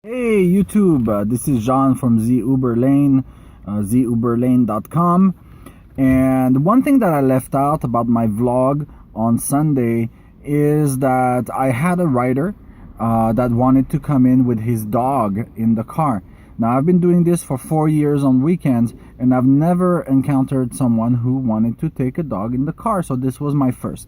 Hey YouTube, this is John from zuberlane, zuberlane.com. And one thing that I left out about my vlog on Sunday is that I had a rider that wanted to come in with his dog in the car. Now I've been doing this for 4 years on weekends, and I've never encountered someone who wanted to take a dog in the car, so this was my first.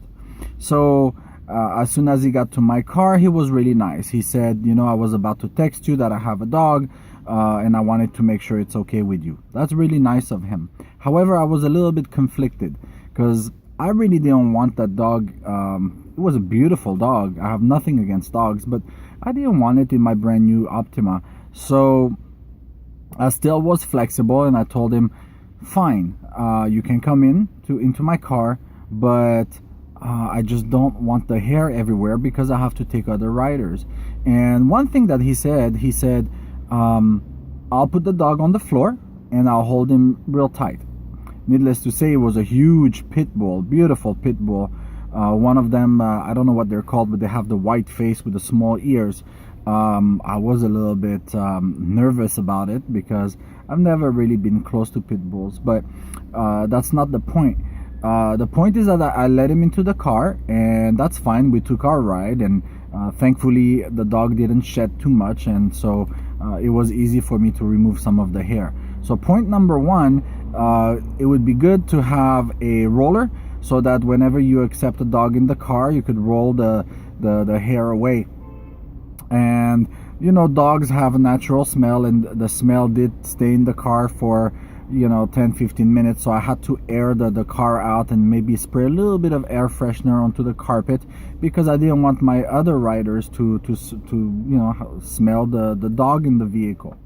So as soon as he got to my car, he was really nice. He said, I was about to text you that I have a dog and I wanted to make sure it's okay with you. That's really nice of him. However, I was a little bit conflicted because I really didn't want that dog. It was a beautiful dog. I have nothing against dogs, but I didn't want it in my brand new Optima. So I still was flexible, and I told him, fine, you can come into my car, but I just don't want the hair everywhere because I have to take other riders. And one thing that he said, I'll put the dog on the floor and I'll hold him real tight. Needless to say, it was a huge pit bull, beautiful pit bull. One of them, I don't know what they're called, but they have the white face with the small ears. I was a little bit nervous about it because I've never really been close to pit bulls, but that's not the point. The point is that I let him into the car, and that's fine. We took our ride, and thankfully the dog didn't shed too much, and so it was easy for me to remove some of the hair. So point number one, it would be good to have a roller so that whenever you accept a dog in the car, you could roll the hair away. And dogs have a natural smell, and the smell did stay in the car for 10-15 minutes, so I had to air the car out and maybe spray a little bit of air freshener onto the carpet because I didn't want my other riders to smell the dog in the vehicle.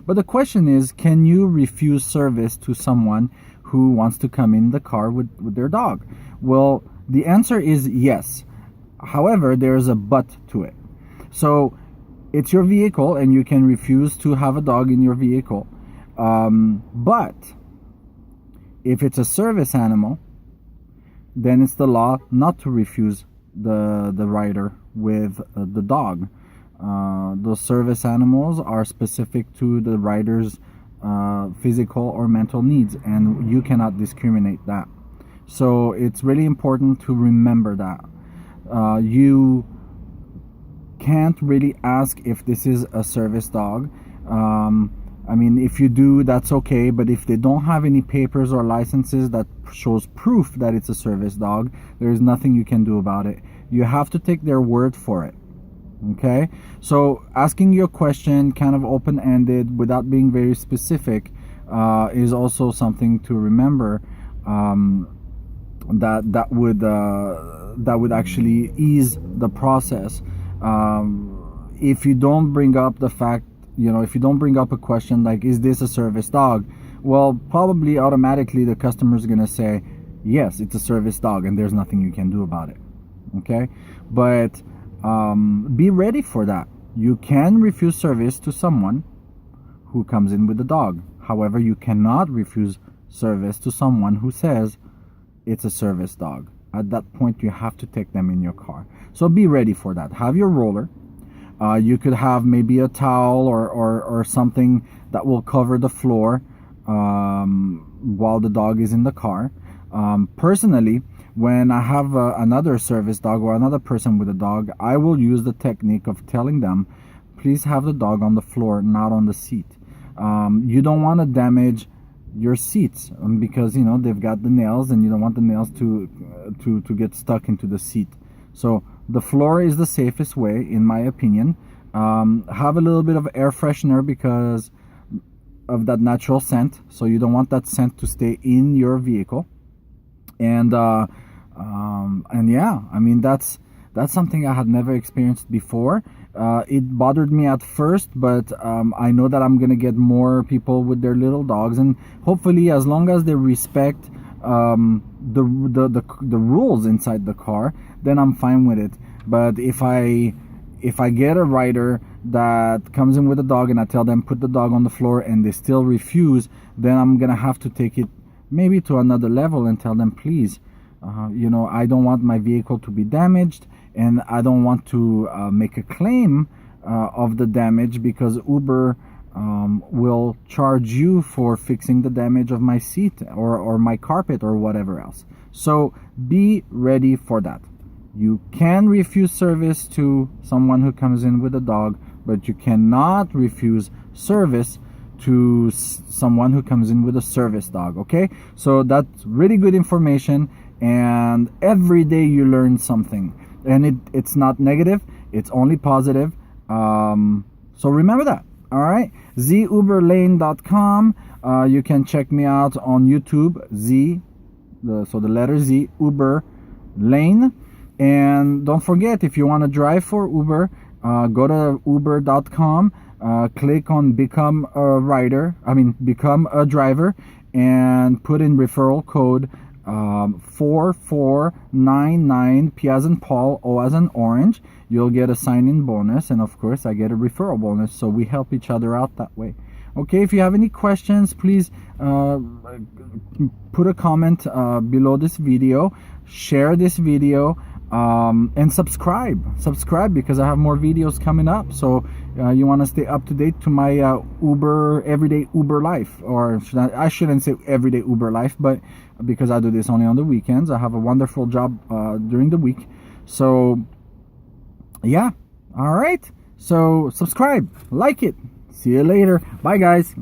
But the question is, can you refuse service to someone who wants to come in the car with their dog? Well, the answer is yes. However, there's a but to it. So it's your vehicle and you can refuse to have a dog in your vehicle. But if it's a service animal, then it's the law not to refuse the rider with the dog. Those service animals are specific to the rider's physical or mental needs, and you cannot discriminate that. So it's really important to remember that. You can't really ask if this is a service dog. I mean, if you do, that's okay, but if they don't have any papers or licenses that shows proof that it's a service dog, there is nothing you can do about it. You have to take their word for it. Okay? So asking your question kind of open-ended without being very specific is also something to remember. That would actually ease the process. If you don't bring up the fact, if you don't bring up a question like, is this a service dog? Well, probably automatically the customer is going to say, yes, it's a service dog, and there's nothing you can do about it. Okay? But be ready for that. You can refuse service to someone who comes in with a dog. However, you cannot refuse service to someone who says it's a service dog. At that point, you have to take them in your car. So be ready for that. Have your roller. You could have maybe a towel or something that will cover the floor while the dog is in the car. Personally, when I have another service dog or another person with a dog, I will use the technique of telling them, please have the dog on the floor, not on the seat. You don't want to damage your seats because they've got the nails, and you don't want the nails to get stuck into the seat. So the floor is the safest way, in my opinion. Have a little bit of air freshener because of that natural scent, so you don't want that scent to stay in your vehicle. And yeah, I mean, that's something I had never experienced before. It bothered me at first, but I know that I'm gonna get more people with their little dogs, and hopefully, as long as they respect the rules inside the car, then I'm fine with it. But if I get a rider that comes in with a dog and I tell them put the dog on the floor and they still refuse, then I'm gonna have to take it maybe to another level and tell them, please, I don't want my vehicle to be damaged, and I don't want to make a claim of the damage, because Uber will charge you for fixing the damage of my seat or my carpet or whatever else. So be ready for that. You can refuse service to someone who comes in with a dog, but you cannot refuse service to someone who comes in with a service dog. Okay, so that's really good information, and every day you learn something, and it's not negative, it's only positive. So remember that. All right, zuberlane.com. You can check me out on YouTube, so the letter Z, Uber Lane. And don't forget, if you want to drive for Uber, go to uber.com, click on become a driver, and put in referral code 4499, P as in Paul, O as in Orange. You'll get a sign-in bonus, and of course I get a referral bonus, so we help each other out that way. Okay, if you have any questions, please put a comment below this video, share this video, and subscribe because I have more videos coming up. So you want to stay up to date to my everyday Uber life, or I shouldn't say everyday Uber life, but because I do this only on the weekends, I have a wonderful job during the week. So yeah, all right, so subscribe, like it. See you later. Bye guys.